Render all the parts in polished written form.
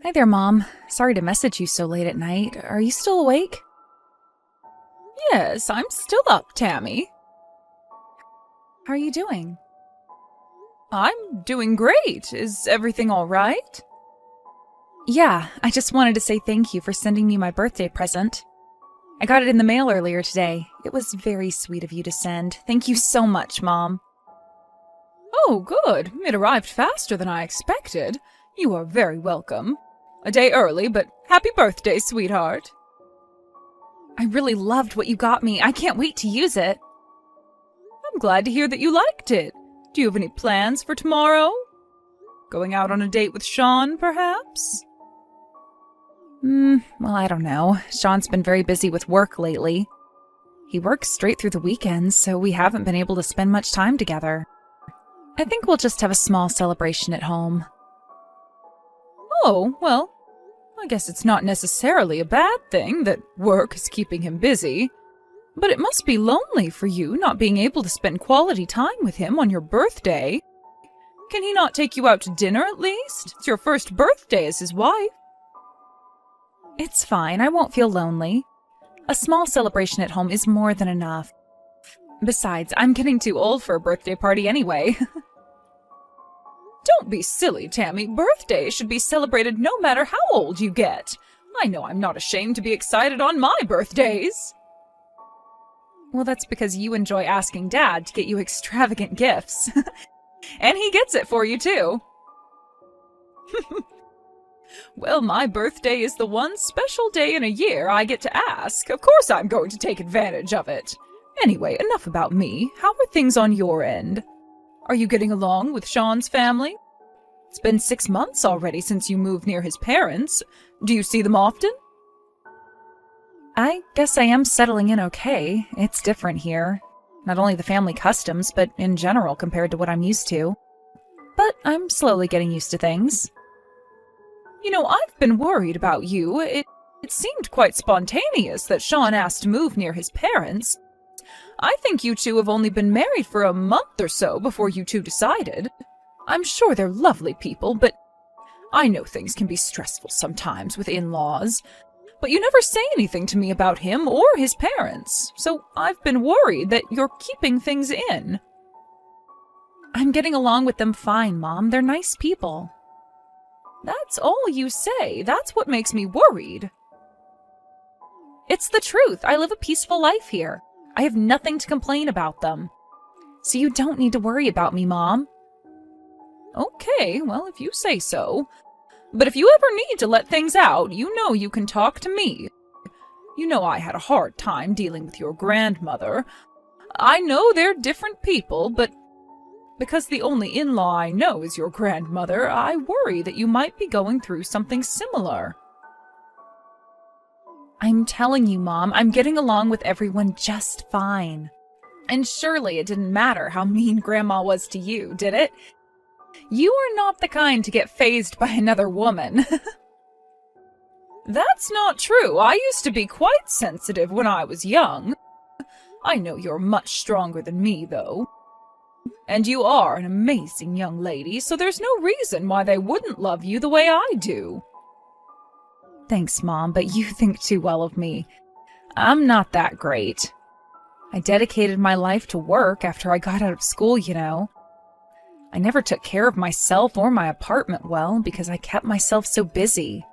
Hi there, Mom. Sorry to message you so late at night. Are you still awake? Yes, I'm still up, Tammy. How are you doing? I'm doing great. Is everything all right? Yeah, I just wanted to say thank you for sending me my birthday present. I got it in the mail earlier today. It was very sweet of you to send. Thank you so much, Mom. Oh, good. It arrived faster than I expected. You are very welcome. A day early, but happy birthday, sweetheart. I really loved what you got me. I can't wait to use it. I'm glad to hear that you liked it. Do you have any plans for tomorrow? Going out on a date with Sean, perhaps? Well, I don't know. Sean's been very busy with work lately. He works straight through the weekends, so we haven't been able to spend much time together. I think we'll just have a small celebration at home. Oh, well, I guess it's not necessarily a bad thing that work is keeping him busy. But it must be lonely for you not being able to spend quality time with him on your birthday. Can he not take you out to dinner at least? It's your first birthday as his wife. It's fine. I won't feel lonely. A small celebration at home is more than enough. Besides, I'm getting too old for a birthday party anyway. Don't be silly, Tammy. Birthdays should be celebrated no matter how old you get. I know I'm not ashamed to be excited on my birthdays. Well, that's because you enjoy asking Dad to get you extravagant gifts. And he gets it for you, too. Well, my birthday is the one special day in a year I get to ask. Of course I'm going to take advantage of it. Anyway, enough about me. How are things on your end? Are you getting along with Sean's family? It's been 6 months already since you moved near his parents. Do you see them often? I guess I am settling in okay. It's different here. Not only the family customs, but in general compared to what I'm used to. But I'm slowly getting used to things. You know, I've been worried about you. It seemed quite spontaneous that Sean asked to move near his parents. I think you two have only been married for a month or so before you two decided. I'm sure they're lovely people, but I know things can be stressful sometimes with in-laws. But you never say anything to me about him or his parents, so I've been worried that you're keeping things in. I'm getting along with them fine, Mom. They're nice people. That's all you say. That's what makes me worried. It's the truth. I live a peaceful life here. I have nothing to complain about them. So you don't need to worry about me, Mom. Okay, well, if you say so. But if you ever need to let things out, you know you can talk to me. You know I had a hard time dealing with your grandmother. I know they're different people, but because the only in-law I know is your grandmother, I worry that you might be going through something similar. I'm telling you, Mom, I'm getting along with everyone just fine. And surely it didn't matter how mean Grandma was to you, did it? You are not the kind to get fazed by another woman. That's not true. I used to be quite sensitive when I was young. I know you're much stronger than me, though. And you are an amazing young lady, so there's no reason why they wouldn't love you the way I do. Thanks, Mom, but you think too well of me. I'm not that great. I dedicated my life to work after I got out of school, you know. I never took care of myself or my apartment well because I kept myself so busy.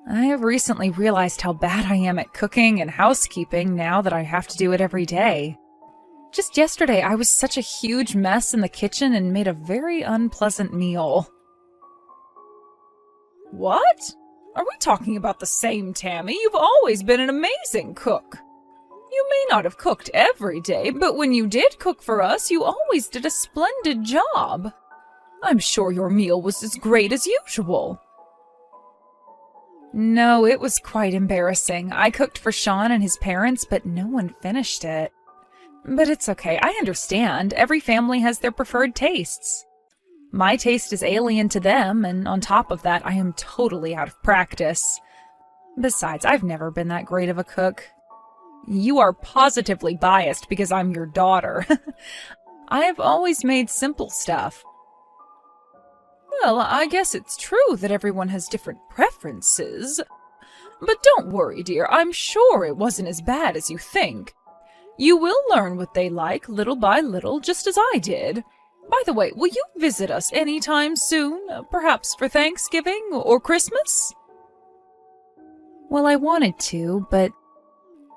I have recently realized how bad I am at cooking and housekeeping now that I have to do it every day. Just yesterday, I was such a huge mess in the kitchen and made a very unpleasant meal. What? Are we talking about the same Tammy? You've always been an amazing cook. You may not have cooked every day, but when you did cook for us, you always did a splendid job. I'm sure your meal was as great as usual. No, it was quite embarrassing. I cooked for Sean and his parents, but no one finished it. But it's okay. I understand. Every family has their preferred tastes. My taste is alien to them, and on top of that, I am totally out of practice. Besides, I've never been that great of a cook. You are positively biased because I'm your daughter. I have always made simple stuff. Well, I guess it's true that everyone has different preferences. But don't worry, dear, I'm sure it wasn't as bad as you think. You will learn what they like little by little, just as I did. By the way, will you visit us anytime soon? Perhaps for Thanksgiving or Christmas? Well, I wanted to, but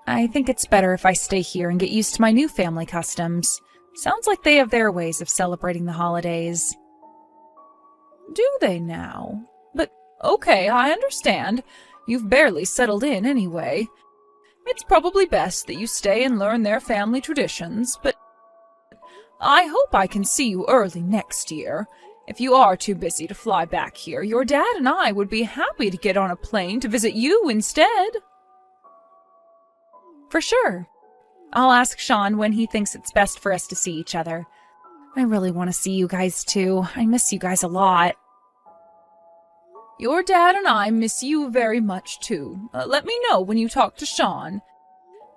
I think it's better if I stay here and get used to my new family customs. Sounds like they have their ways of celebrating the holidays. Do they now? But okay, I understand. You've barely settled in anyway. It's probably best that you stay and learn their family traditions, but I hope I can see you early next year. If you are too busy to fly back here, your dad and I would be happy to get on a plane to visit you instead. For sure. I'll ask Sean when he thinks it's best for us to see each other. I really want to see you guys too. I miss you guys a lot. Your dad and I miss you very much too. Let me know when you talk to Sean.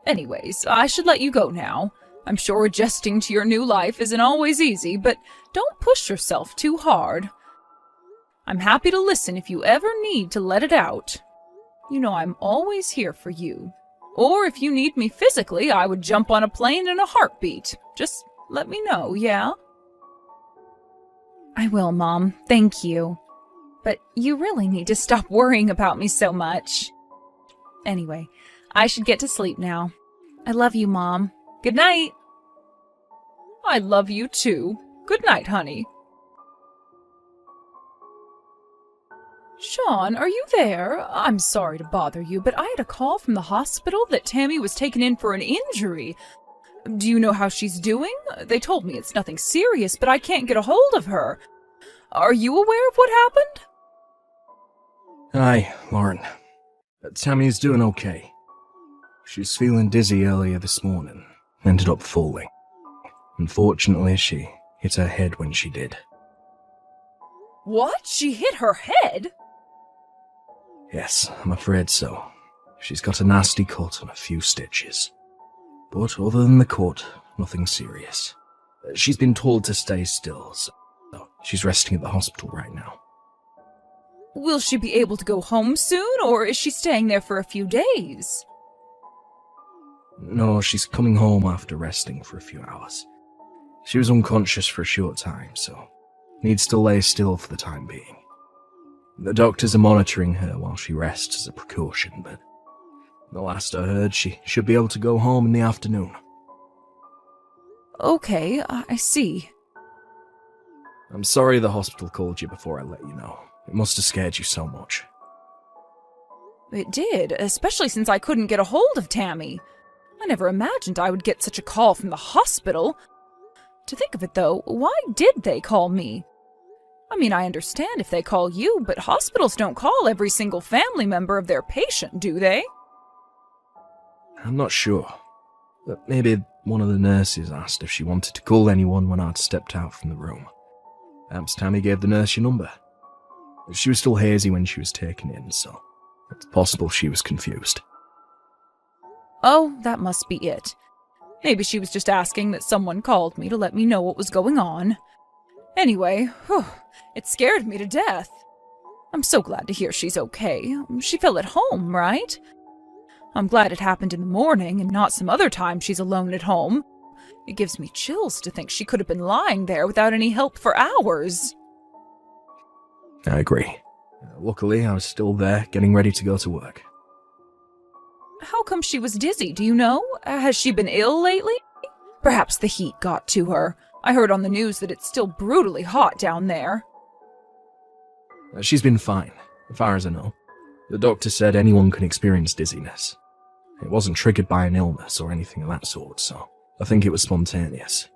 Anyways, I should let you go now. I'm sure adjusting to your new life isn't always easy, but don't push yourself too hard. I'm happy to listen if you ever need to let it out. You know I'm always here for you. Or if you need me physically, I would jump on a plane in a heartbeat. Just let me know, yeah? I will, Mom. Thank you. But you really need to stop worrying about me so much. Anyway, I should get to sleep now. I love you, Mom. Good night. I love you too. Good night, honey. Sean, are you there? I'm sorry to bother you, but I had a call from the hospital that Tammy was taken in for an injury. Do you know how she's doing? They told me it's nothing serious, but I can't get a hold of her. Are you aware of what happened? Hi, Lauren. Tammy's doing okay. She was feeling dizzy earlier this morning. Ended up falling. Unfortunately, she hit her head when she did. What? She hit her head? Yes, I'm afraid so. She's got a nasty cut and a few stitches. But other than the cut, nothing serious. She's been told to stay still, so she's resting at the hospital right now. Will she be able to go home soon, or is she staying there for a few days? No, she's coming home after resting for a few hours. She was unconscious for a short time, so needs to lay still for the time being. The doctors are monitoring her while she rests as a precaution, but the last I heard, she should be able to go home in the afternoon. Okay, I see. I'm sorry the hospital called you before I let you know. It must have scared you so much. It did, especially since I couldn't get a hold of Tammy. I never imagined I would get such a call from the hospital. To think of it, though, why did they call me? I mean, I understand if they call you, but hospitals don't call every single family member of their patient, do they? I'm not sure. But maybe one of the nurses asked if she wanted to call anyone when I'd stepped out from the room. Perhaps Tammy gave the nurse your number. She was still hazy when she was taken in, so it's possible she was confused. Oh, that must be it. Maybe she was just asking that someone called me to let me know what was going on. Anyway, it scared me to death. I'm so glad to hear she's okay. She fell at home, right? I'm glad it happened in the morning and not some other time she's alone at home. It gives me chills to think she could have been lying there without any help for hours. I agree. Luckily, I was still there, getting ready to go to work. How come she was dizzy, do you know? Has she been ill lately? Perhaps the heat got to her. I heard on the news that it's still brutally hot down there. She's been fine, as far as I know. The doctor said anyone can experience dizziness. It wasn't triggered by an illness or anything of that sort, so I think it was spontaneous.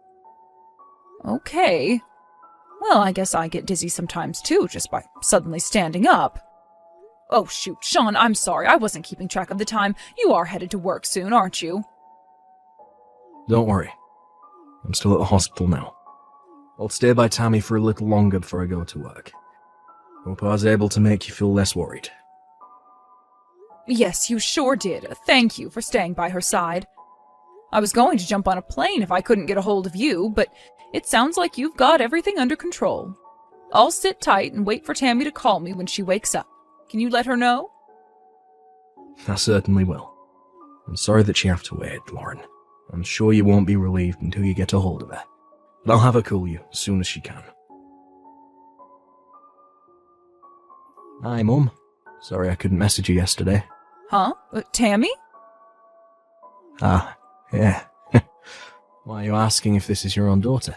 Okay. Well, I guess I get dizzy sometimes too, just by suddenly standing up. Oh shoot, Sean, I'm sorry, I wasn't keeping track of the time. You are headed to work soon, aren't you? Don't worry. I'm still at the hospital now. I'll stay by Tammy for a little longer before I go to work. Hope I was able to make you feel less worried. Yes, you sure did. Thank you for staying by her side. I was going to jump on a plane if I couldn't get a hold of you, but it sounds like you've got everything under control. I'll sit tight and wait for Tammy to call me when she wakes up. Can you let her know? I certainly will. I'm sorry that you have to wait, Lauren. I'm sure you won't be relieved until you get a hold of her. But I'll have her call you as soon as she can. Hi, Mum. Sorry I couldn't message you yesterday. Huh? Tammy? Ah, yeah. Why are you asking if this is your own daughter?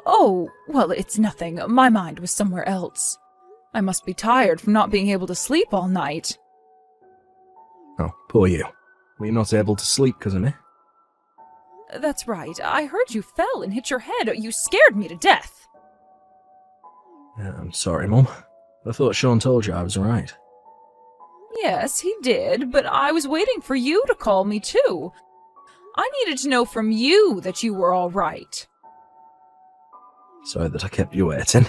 Oh, well, it's nothing. My mind was somewhere else. I must be tired from not being able to sleep all night. Oh, poor you. Were you not able to sleep because of me? That's right. I heard you fell and hit your head. You scared me to death. I'm sorry, Mum. I thought Sean told you I was alright. Yes, he did, but I was waiting for you to call me, too. I needed to know from you that you were all right. Sorry that I kept you waiting.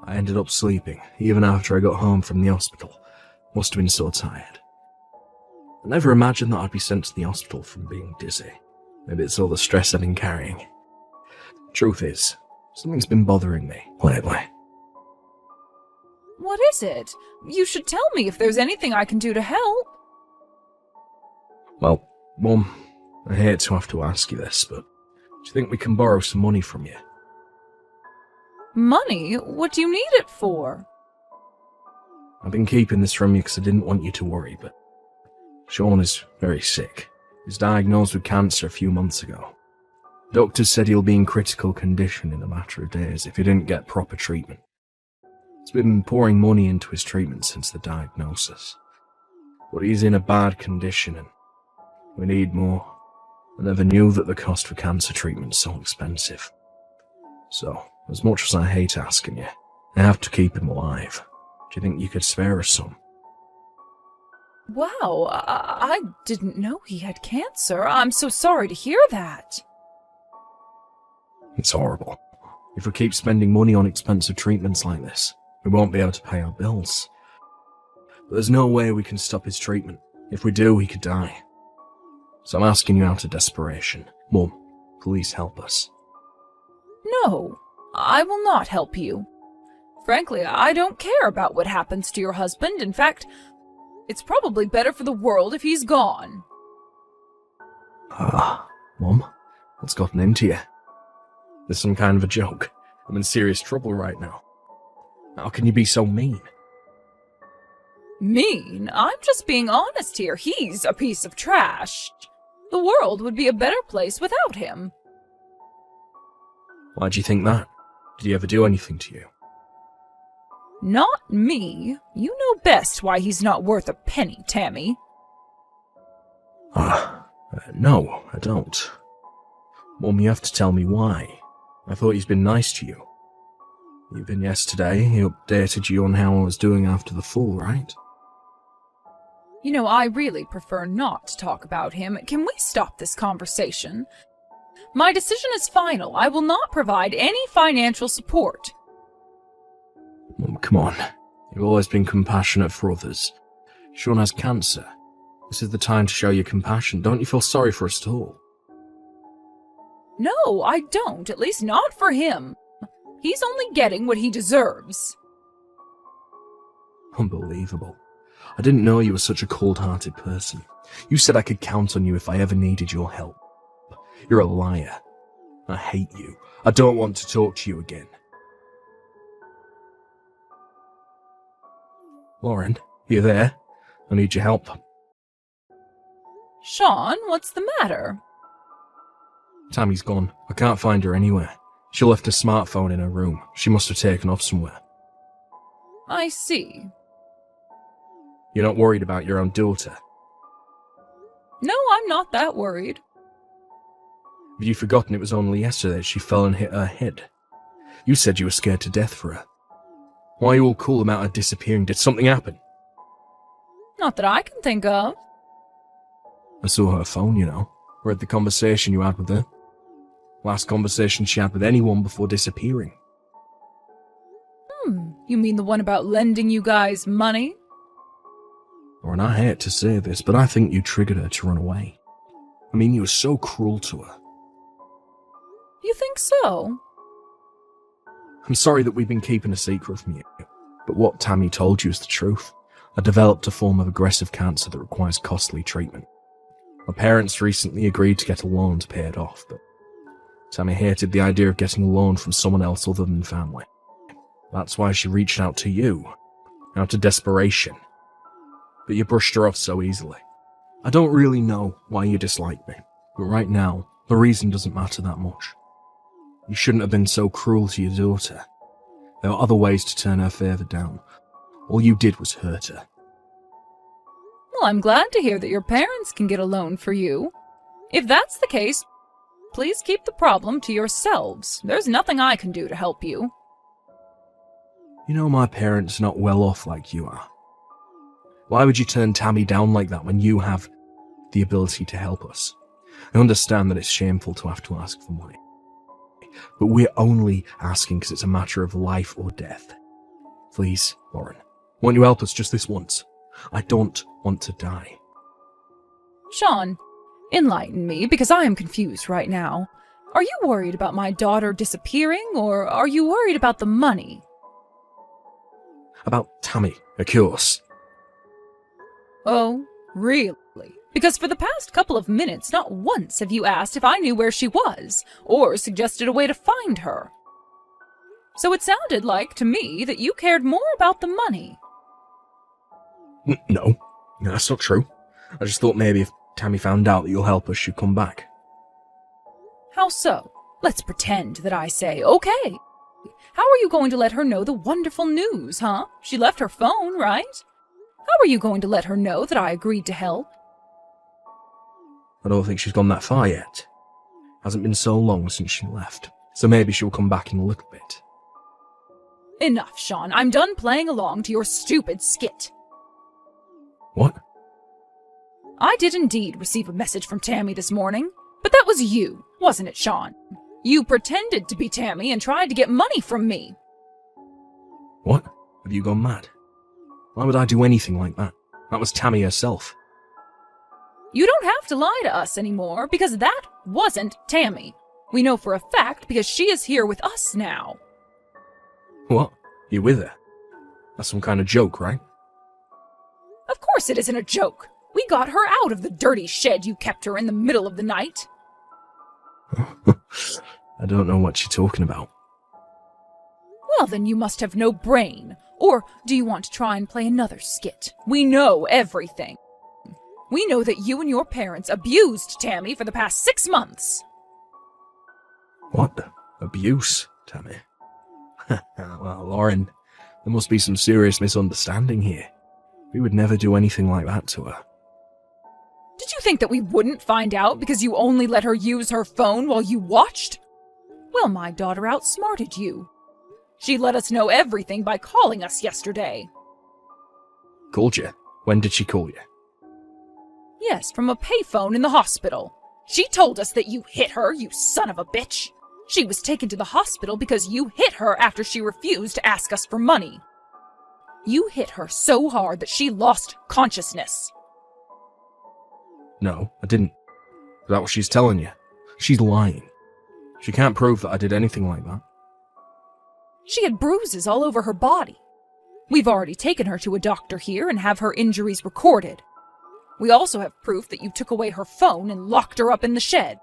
I ended up sleeping, even after I got home from the hospital. Must have been so tired. I never imagined that I'd be sent to the hospital from being dizzy. Maybe it's all the stress I've been carrying. Truth is, something's been bothering me lately. What is it? You should tell me if there's anything I can do to help. Well, Mum, I hate to have to ask you this, but do you think we can borrow some money from you? Money? What do you need it for? I've been keeping this from you because I didn't want you to worry, but Sean is very sick. He was diagnosed with cancer a few months ago. Doctors said he'll be in critical condition in a matter of days if he didn't get proper treatment. He's been pouring money into his treatment since the diagnosis. But he's in a bad condition and we need more. I never knew that the cost for cancer treatment is so expensive. So, as much as I hate asking you, I have to keep him alive. Do you think you could spare us some? Wow, I didn't know he had cancer. I'm so sorry to hear that. It's horrible. If we keep spending money on expensive treatments like this, we won't be able to pay our bills. But there's no way we can stop his treatment. If we do, he could die. So I'm asking you out of desperation. Mum, please help us. No, I will not help you. Frankly, I don't care about what happens to your husband. In fact, it's probably better for the world if he's gone. Mum, what's gotten into you? There's some kind of a joke. I'm in serious trouble right now. How can you be so mean? Mean? I'm just being honest here. He's a piece of trash. The world would be a better place without him. Why do you think that? Did he ever do anything to you? Not me. You know best why he's not worth a penny, Tammy. No, I don't. Mum, you have to tell me why. I thought he's been nice to you. Even yesterday, he updated you on how I was doing after the fall, right? You know, I really prefer not to talk about him. Can we stop this conversation? My decision is final. I will not provide any financial support. Mum, come on. You've always been compassionate for others. Sean has cancer. This is the time to show your compassion. Don't you feel sorry for us at all? No, I don't. At least not for him. He's only getting what he deserves. Unbelievable. I didn't know you were such a cold-hearted person. You said I could count on you if I ever needed your help. You're a liar. I hate you. I don't want to talk to you again. Lauren, you there? I need your help. Sean, what's the matter? Tammy's gone. I can't find her anywhere. She left her smartphone in her room. She must have taken off somewhere. I see. You're not worried about your own daughter? No, I'm not that worried. Have you forgotten it was only yesterday she fell and hit her head? You said you were scared to death for her. Why are you all cool about her disappearing? Did something happen? Not that I can think of. I saw her phone, you know. Read the conversation you had with her. Last conversation she had with anyone before disappearing. You mean the one about lending you guys money? And I hate to say this, but I think you triggered her to run away. I mean, you were so cruel to her. You think so? I'm sorry that we've been keeping a secret from you, but what Tammy told you is the truth. I developed a form of aggressive cancer that requires costly treatment. My parents recently agreed to get a loan to pay it off, but Tammy hated the idea of getting a loan from someone else other than family. That's why she reached out to you, out of desperation. But you brushed her off so easily. I don't really know why you dislike me, but right now, the reason doesn't matter that much. You shouldn't have been so cruel to your daughter. There are other ways to turn her favour down. All you did was hurt her. Well, I'm glad to hear that your parents can get a loan for you. If that's the case, please keep the problem to yourselves. There's nothing I can do to help you. You know my parents are not well off like you are. Why would you turn Tammy down like that when you have the ability to help us? I understand that it's shameful to have to ask for money, but we're only asking because it's a matter of life or death. Please, Lauren, won't you help us just this once? I don't want to die. Sean, enlighten me, because I am confused right now. Are you worried about my daughter disappearing, or are you worried about the money? About Tammy, of course. Oh, really? Because for the past couple of minutes, not once have you asked if I knew where she was, or suggested a way to find her. So it sounded like, to me, that you cared more about the money. No, that's not true. I just thought maybe if Tammy found out that you'll help us, she'd come back. How so? Let's pretend that I say, okay. How are you going to let her know the wonderful news, huh? She left her phone, right? How are you going to let her know that I agreed to help? I don't think she's gone that far yet. Hasn't been so long since she left, so maybe she'll come back in a little bit. Enough, Sean. I'm done playing along to your stupid skit. What? I did indeed receive a message from Tammy this morning, but that was you, wasn't it, Sean? You pretended to be Tammy and tried to get money from me. What? Have you gone mad? Why would I do anything like that? That was Tammy herself. You don't have to lie to us anymore, because that wasn't Tammy. We know for a fact because she is here with us now. What? You're with her? That's some kind of joke, right? Of course it isn't a joke. We got her out of the dirty shed you kept her in the middle of the night. I don't know what you're talking about. Well, then you must have no brain. Or do you want to try and play another skit? We know everything. We know that you and your parents abused Tammy for the past 6 months. What? Abuse, Tammy? Well, Lauren, there must be some serious misunderstanding here. We would never do anything like that to her. Did you think that we wouldn't find out because you only let her use her phone while you watched? Well, my daughter outsmarted you. She let us know everything by calling us yesterday. Called you? When did she call you? Yes, from a payphone in the hospital. She told us that you hit her, you son of a bitch. She was taken to the hospital because you hit her after she refused to ask us for money. You hit her so hard that she lost consciousness. No, I didn't. Is that what she's telling you? She's lying. She can't prove that I did anything like that. She had bruises all over her body. We've already taken her to a doctor here and have her injuries recorded. We also have proof that you took away her phone and locked her up in the shed.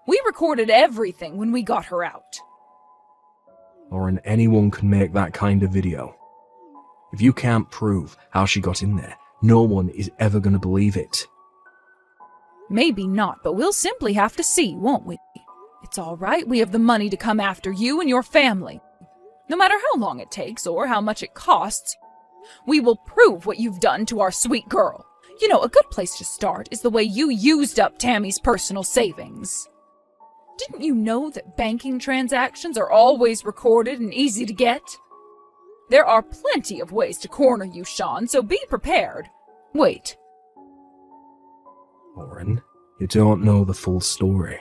We recorded everything when we got her out. Lauren, anyone can make that kind of video. If you can't prove how she got in there, no one is ever going to believe it. Maybe not, but we'll simply have to see, won't we? It's all right, we have the money to come after you and your family. No matter how long it takes or how much it costs, we will prove what you've done to our sweet girl. You know, a good place to start is the way you used up Tammy's personal savings. Didn't you know that banking transactions are always recorded and easy to get? There are plenty of ways to corner you, Sean, so be prepared. Wait. Lauren, you don't know the full story.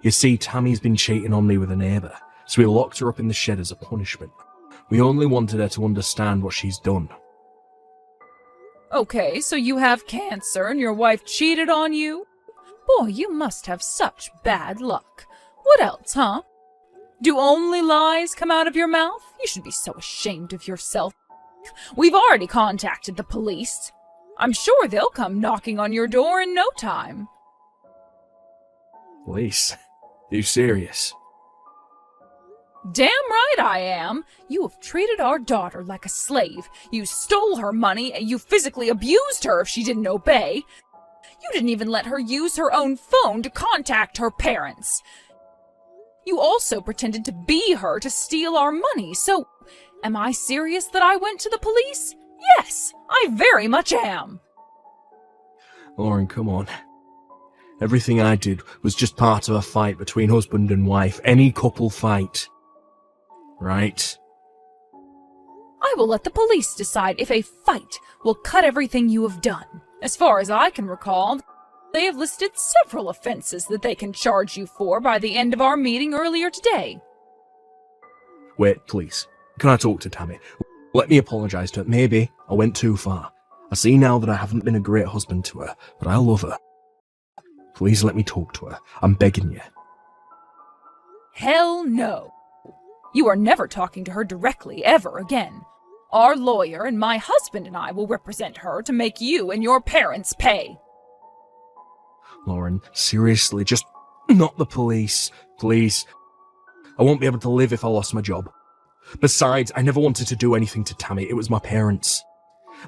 You see, Tammy's been cheating on me with a neighbour, so we locked her up in the shed as a punishment. We only wanted her to understand what she's done. Okay, so you have cancer and your wife cheated on you? Boy, you must have such bad luck. What else, huh? Do only lies come out of your mouth? You should be so ashamed of yourself. We've already contacted the police. I'm sure they'll come knocking on your door in no time. Police? Are you serious? Damn right I am. You have treated our daughter like a slave. You stole her money, and you physically abused her if she didn't obey. You didn't even let her use her own phone to contact her parents. You also pretended to be her to steal our money, so am I serious that I went to the police? Yes, I very much am. Lauren, come on. Everything I did was just part of a fight between husband and wife. Any couple fight. Right? I will let the police decide if a fight will cut everything you have done. As far as I can recall, they have listed several offenses that they can charge you for by the end of our meeting earlier today. Wait, please. Can I talk to Tammy? Let me apologise to her. Maybe I went too far. I see now that I haven't been a great husband to her, but I love her. Please let me talk to her. I'm begging you. Hell no. You are never talking to her directly ever again. Our lawyer and my husband and I will represent her to make you and your parents pay. Lauren, seriously, just not the police, please. I won't be able to live if I lost my job. Besides, I never wanted to do anything to Tammy. It was my parents.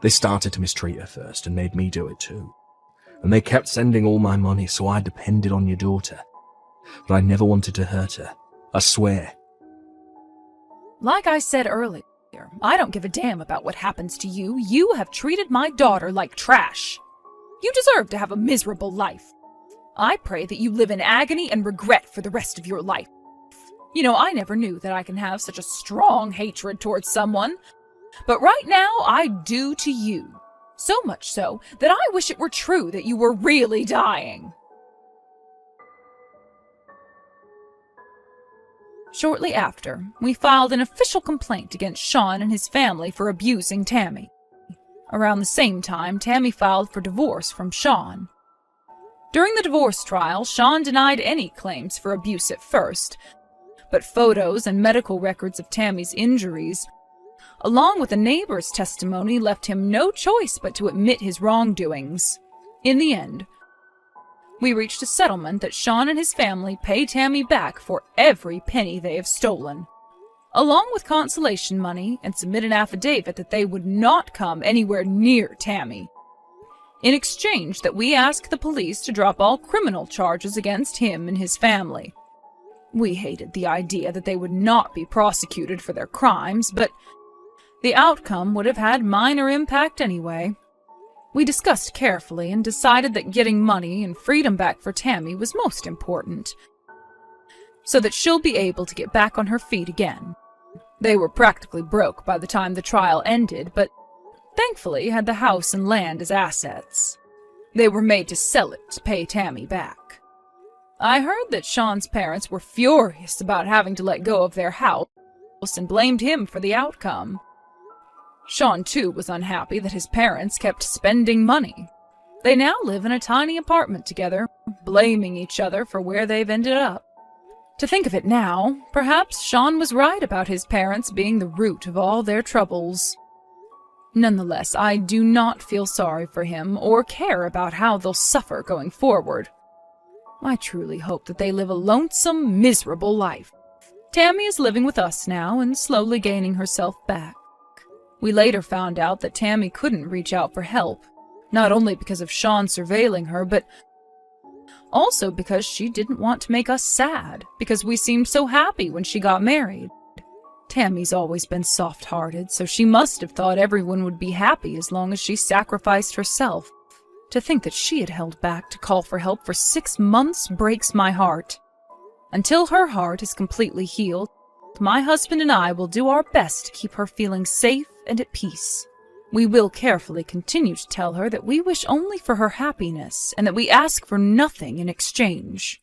They started to mistreat her first and made me do it too. And they kept sending all my money, so I depended on your daughter. But I never wanted to hurt her. I swear. Like I said earlier, I don't give a damn about what happens to you. You have treated my daughter like trash. You deserve to have a miserable life. I pray that you live in agony and regret for the rest of your life. You know, I never knew that I can have such a strong hatred towards someone. But right now, I do to you. So much so that I wish it were true that you were really dying. Shortly after, we filed an official complaint against Sean and his family for abusing Tammy. Around the same time, Tammy filed for divorce from Sean. During the divorce trial, Sean denied any claims for abuse at first, but photos and medical records of Tammy's injuries, along with a neighbor's testimony, left him no choice but to admit his wrongdoings. In the end, we reached a settlement that Sean and his family pay Tammy back for every penny they have stolen, along with consolation money, and submit an affidavit that they would not come anywhere near Tammy. In exchange, that we ask the police to drop all criminal charges against him and his family. We hated the idea that they would not be prosecuted for their crimes, but the outcome would have had minor impact anyway. We discussed carefully and decided that getting money and freedom back for Tammy was most important, so that she'll be able to get back on her feet again. They were practically broke by the time the trial ended, but thankfully had the house and land as assets. They were made to sell it to pay Tammy back. I heard that Sean's parents were furious about having to let go of their house and blamed him for the outcome. Sean, too, was unhappy that his parents kept spending money. They now live in a tiny apartment together, blaming each other for where they've ended up. To think of it now, perhaps Sean was right about his parents being the root of all their troubles. Nonetheless, I do not feel sorry for him or care about how they'll suffer going forward. I truly hope that they live a lonesome, miserable life. Tammy is living with us now and slowly gaining herself back. We later found out that Tammy couldn't reach out for help, not only because of Sean surveilling her, but also because she didn't want to make us sad, because we seemed so happy when she got married. Tammy's always been soft-hearted, so she must have thought everyone would be happy as long as she sacrificed herself. To think that she had held back to call for help for 6 months breaks my heart. Until her heart is completely healed, my husband and I will do our best to keep her feeling safe and at peace. We will carefully continue to tell her that we wish only for her happiness and that we ask for nothing in exchange.